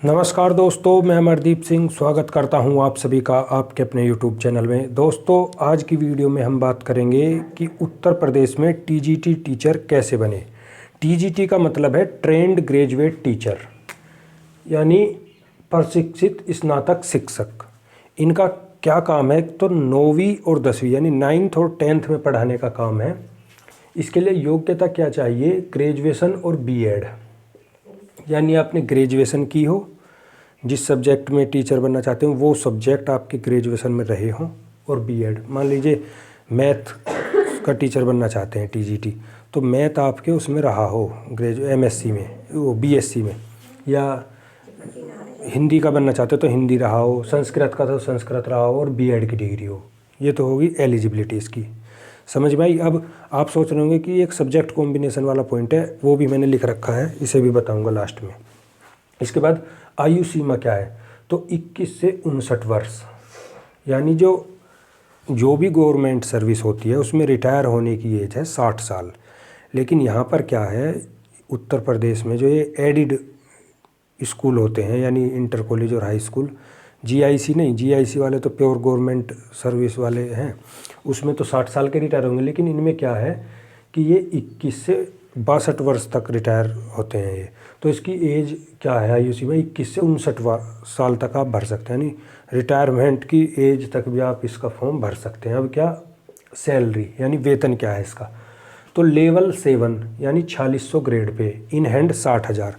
नमस्कार दोस्तों, मैं अमरदीप सिंह स्वागत करता हूं आप सभी का आपके अपने यूट्यूब चैनल में। दोस्तों, आज की वीडियो में हम बात करेंगे कि उत्तर प्रदेश में टीजीटी टीचर कैसे बने। टीजीटी का मतलब है ट्रेंड ग्रेजुएट टीचर, यानी प्रशिक्षित स्नातक शिक्षक। इनका क्या काम है? तो 9वीं और 10वीं यानी 9th और 10th में पढ़ाने का काम है। इसके लिए योग्यता क्या चाहिए? ग्रेजुएशन और बीएड, यानी आपने ग्रेजुएशन की हो, जिस सब्जेक्ट में टीचर बनना चाहते हो वो सब्जेक्ट आपके ग्रेजुएशन में रहे हों, और बीएड। मान लीजिए मैथ का टीचर बनना चाहते हैं टीजीटी, तो मैथ आपके उसमें रहा हो एमएससी में, वो बीएससी में, या हिंदी का बनना चाहते हो तो हिंदी रहा हो, संस्कृत का तो संस्कृत रहा हो, और बीएड की डिग्री हो। ये तो होगी एलिजिबिलिटी इसकी। समझ में आई? अब आप सोच रहे होंगे कि एक सब्जेक्ट कॉम्बिनेशन वाला पॉइंट है, वो भी मैंने लिख रखा है, इसे भी बताऊंगा लास्ट में। इसके बाद आयु सीमा क्या है? तो 21 से 59 वर्ष, यानी जो भी गवर्नमेंट सर्विस होती है उसमें रिटायर होने की एज है 60 साल। लेकिन यहाँ पर क्या है, उत्तर प्रदेश में जो ये एडिड स्कूल होते हैं, यानी इंटर कॉलेज और हाई स्कूल, जीआईसी नहीं, जीआईसी वाले तो प्योर गवर्नमेंट सर्विस वाले हैं, उसमें तो 60 साल के रिटायर होंगे। लेकिन इनमें क्या है कि ये 21 से 62 वर्ष तक रिटायर होते हैं ये। तो इसकी एज क्या है आयु सीमा? 21 से 59 साल तक आप भर सकते हैं, यानी रिटायरमेंट की एज तक भी आप इसका फॉर्म भर सकते हैं। अब क्या सैलरी यानी वेतन क्या है इसका? तो लेवल 7 यानी 4600 grade pay, in hand 60,000।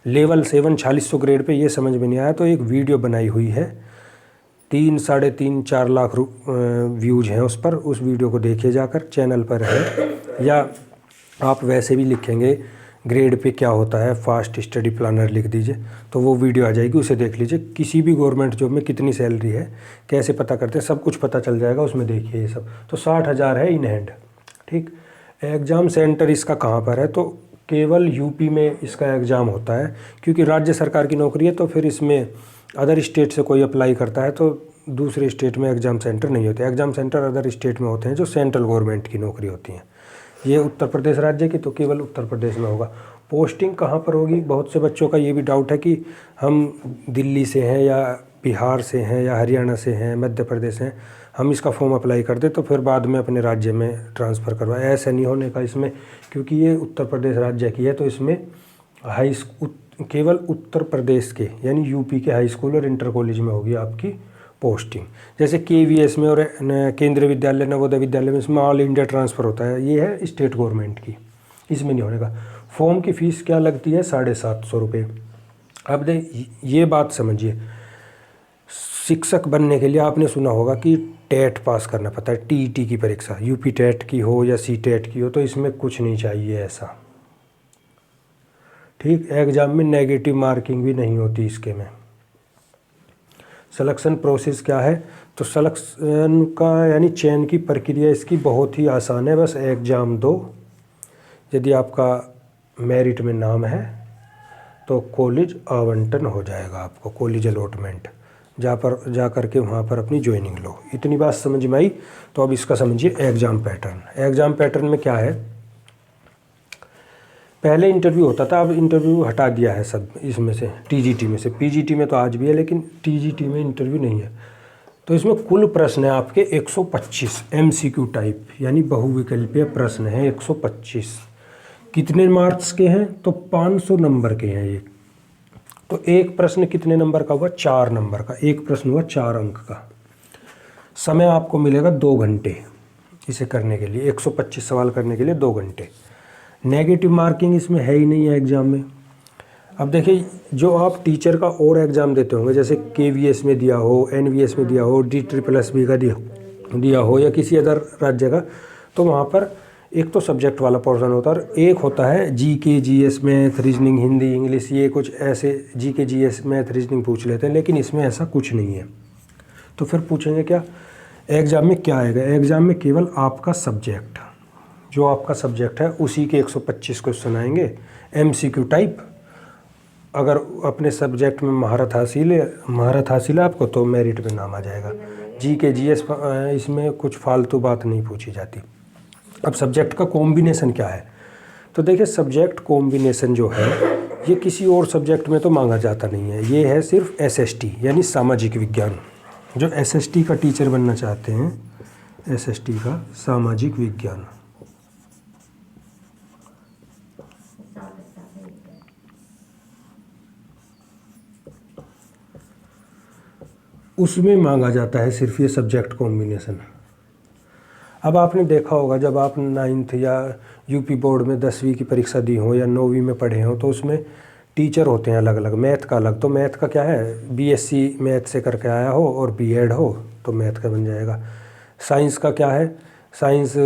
Level 7 4600 grade pay, ये समझ में नहीं आया तो एक वीडियो बनाई हुई है, 3, साढ़े 3, 4 लाख व्यूज हैं उस पर। उस वीडियो को देखिए जाकर, चैनल पर है, या आप वैसे भी लिखेंगे ग्रेड पे क्या होता है, फास्ट स्टडी प्लानर लिख दीजिए तो वो वीडियो आ जाएगी, उसे देख लीजिए। किसी भी गवर्नमेंट जॉब में कितनी सैलरी है, कैसे पता करते हैं, सब कुछ पता चल जाएगा उसमें, देखिए ये सब। तो 60,000 है इन हैंड। ठीक, एग्ज़ाम सेंटर इसका कहाँ पर है? तो केवल यूपी में इसका एग्ज़ाम होता है, क्योंकि राज्य सरकार की नौकरी है। तो फिर इसमें अदर स्टेट से कोई अप्लाई करता है तो दूसरे स्टेट में एग्ज़ाम सेंटर नहीं होते। एग्ज़ाम सेंटर अदर स्टेट में होते हैं जो सेंट्रल गवर्नमेंट की नौकरी होती हैं। ये उत्तर प्रदेश राज्य की, तो केवल उत्तर प्रदेश में होगा। पोस्टिंग कहाँ पर होगी? बहुत से बच्चों का ये भी डाउट है कि हम दिल्ली से हैं, या बिहार से हैं, या हरियाणा से हैं, मध्य प्रदेश हैं, हम इसका फॉर्म अप्लाई कर दें तो फिर बाद में अपने राज्य में ट्रांसफ़र करवाएं। ऐसा नहीं होने का इसमें, क्योंकि ये उत्तर प्रदेश राज्य की है। तो इसमें केवल उत्तर प्रदेश के यानी यूपी के हाई स्कूल और इंटर कॉलेज में होगी आपकी पोस्टिंग। जैसे केवीएस में और केंद्रीय विद्यालय, नवोदय विद्यालय में, इसमें ऑल इंडिया ट्रांसफ़र होता है। ये है स्टेट गवर्नमेंट की, इसमें नहीं होने का। फॉर्म की फ़ीस क्या लगती है? 750 रुपये। अब ये बात समझिए, शिक्षक बनने के लिए आपने सुना होगा कि टेट पास करना पड़ता है, टीईटी की परीक्षा, यूपी टेट की हो या सी टेट की हो। तो इसमें कुछ नहीं चाहिए ऐसा। ठीक, एग्ज़ाम में नेगेटिव मार्किंग भी नहीं होती इसके में। सिलेक्शन प्रोसेस क्या है? तो सिलेक्शन का यानी चयन की प्रक्रिया इसकी बहुत ही आसान है। बस एग्ज़ाम दो, यदि आपका मेरिट में नाम है तो कॉलेज आवंटन हो जाएगा आपको, कॉलेज अलॉटमेंट, जा कर के वहाँ पर अपनी ज्वाइनिंग लो। इतनी बात समझ में आई? तो अब इसका समझिए एग्ज़ाम पैटर्न। एग्ज़ाम पैटर्न में क्या है? पहले इंटरव्यू होता था, अब इंटरव्यू हटा दिया है सब इसमें से, टीजीटी में से। पीजीटी में तो आज भी है, लेकिन टीजीटी में इंटरव्यू नहीं है। तो इसमें कुल प्रश्न है आपके 125 एमसीक्यू टाइप, यानी बहुविकल्पीय प्रश्न है 125। कितने मार्क्स के हैं? तो 500 नंबर के हैं ये। तो एक प्रश्न कितने नंबर का हुआ? 4 नंबर का। एक प्रश्न हुआ 4 अंक का। समय आपको मिलेगा 2 घंटे इसे करने के लिए, 125 सवाल करने के लिए 2 घंटे। नेगेटिव मार्किंग इसमें है ही नहीं है एग्ज़ाम में। अब देखिए, जो आप टीचर का और एग्ज़ाम देते होंगे, जैसे केवीएस में दिया हो, एनवीएस में दिया हो, DSSB का दिया हो, या किसी अदर राज्य का, तो वहाँ पर एक तो सब्जेक्ट वाला पोर्शन होता है, और एक होता है GK, GS, math, reasoning, Hindi, English, ये कुछ ऐसे जीके, जीएस, मैथ, रीजनिंग पूछ लेते हैं। लेकिन इसमें ऐसा कुछ नहीं है। तो फिर पूछेंगे क्या एग्ज़ाम में? क्या आएगा एग्ज़ाम में? केवल आपका सब्जेक्ट, जो आपका सब्जेक्ट है उसी के 125 क्वेश्चन आएंगे एमसीक्यू टाइप। अगर अपने सब्जेक्ट में महारत हासिल है आपको, तो मेरिट में नाम आ जाएगा। जीके, जीएस, इसमें कुछ फालतू बात नहीं पूछी जाती। अब सब्जेक्ट का कॉम्बिनेशन क्या है? तो देखिए, सब्जेक्ट कॉम्बिनेशन जो है ये किसी और सब्जेक्ट में तो मांगा जाता नहीं है, ये है सिर्फ एसएसटी यानी सामाजिक विज्ञान। जो एसएसटी का टीचर बनना चाहते हैं, एसएसटी का सामाजिक विज्ञान, उसमें मांगा जाता है सिर्फ ये सब्जेक्ट कॉम्बिनेशन। अब आपने देखा होगा जब आप 9th या यूपी बोर्ड में 10वीं की परीक्षा दी हो या 9वीं में पढ़े हो तो उसमें टीचर होते हैं अलग अलग। मैथ का अलग, तो मैथ का क्या है, बीएससी मैथ से करके आया हो और बीएड हो तो मैथ का बन जाएगा। साइंस का क्या है, साइंस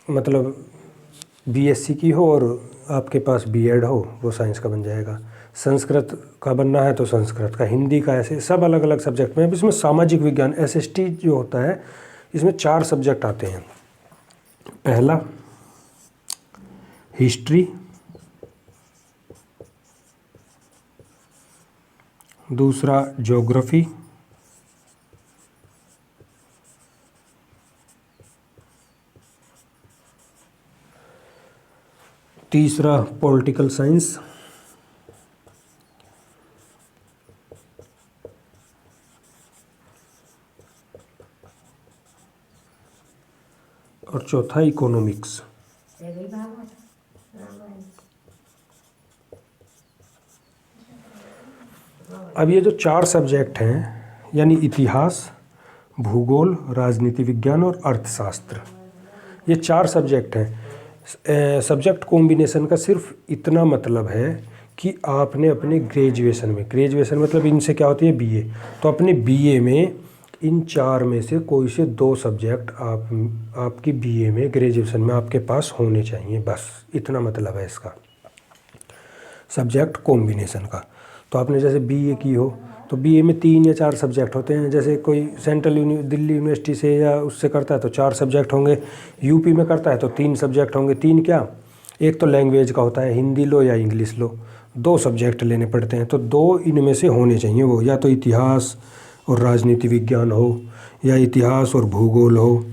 मतलब बीएससी की हो और आपके पास बीएड हो, वो साइंस का बन जाएगा। संस्कृत का बनना है तो संस्कृत का, हिंदी का, ऐसे सब अलग अलग सब्जेक्ट में। अब इसमें सामाजिक विज्ञान एसएसटी जो होता है, इसमें 4 सब्जेक्ट आते हैं। पहला हिस्ट्री, दूसरा ज्योग्राफी, तीसरा पॉलिटिकल साइंस, और चौथा इकोनॉमिक्स। अब ये जो 4 सब्जेक्ट हैं यानी इतिहास, भूगोल, राजनीति विज्ञान और अर्थशास्त्र, ये 4 सब्जेक्ट हैं। सब्जेक्ट कॉम्बिनेशन का सिर्फ इतना मतलब है कि आपने अपने ग्रेजुएशन में, ग्रेजुएशन मतलब इनसे क्या होती है, बीए, तो अपने बीए में इन 4 में से कोई से 2 सब्जेक्ट आपकी बीए में, ग्रेजुएशन में आपके पास होने चाहिए, बस इतना मतलब है इसका सब्जेक्ट कॉम्बिनेशन का। तो आपने जैसे बीए की हो तो बीए में 3 या 4 सब्जेक्ट होते हैं। जैसे कोई सेंट्रल दिल्ली यूनिवर्सिटी से या उससे करता है तो 4 सब्जेक्ट होंगे, यूपी में करता है तो 3 सब्जेक्ट होंगे। 3 क्या, एक तो लैंग्वेज का होता है, हिंदी लो या इंग्लिश लो, 2 सब्जेक्ट लेने पड़ते हैं, तो 2 इनमें से होने चाहिए। वो या तो इतिहास और राजनीति विज्ञान हो, या इतिहास और भूगोल हो,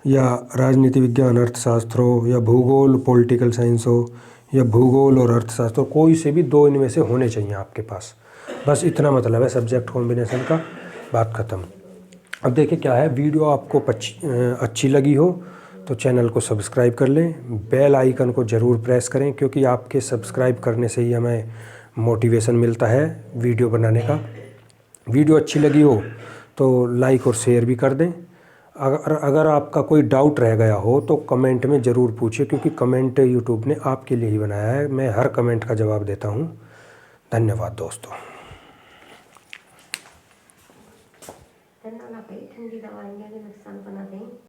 या राजनीति विज्ञान अर्थशास्त्र हो, या भूगोल पॉलिटिकल साइंस हो, या भूगोल और अर्थशास्त्र, कोई से भी 2 इनमें से होने चाहिए आपके पास। बस इतना मतलब है सब्जेक्ट कॉम्बिनेशन का, बात ख़त्म। अब देखिए क्या है, वीडियो आपको अच्छी लगी हो तो चैनल को सब्सक्राइब कर लें, बेल आइकन को ज़रूर प्रेस करें, क्योंकि आपके सब्सक्राइब करने से ही हमें मोटिवेशन मिलता है वीडियो बनाने का। वीडियो अच्छी लगी हो तो लाइक और शेयर भी कर दें। अगर आपका कोई डाउट रह गया हो तो कमेंट में ज़रूर पूछिए, क्योंकि कमेंट यूट्यूब ने आपके लिए ही बनाया है। मैं हर कमेंट का जवाब देता हूँ। धन्यवाद दोस्तों। ठंडी दवाएंगे नुकसान बना दें।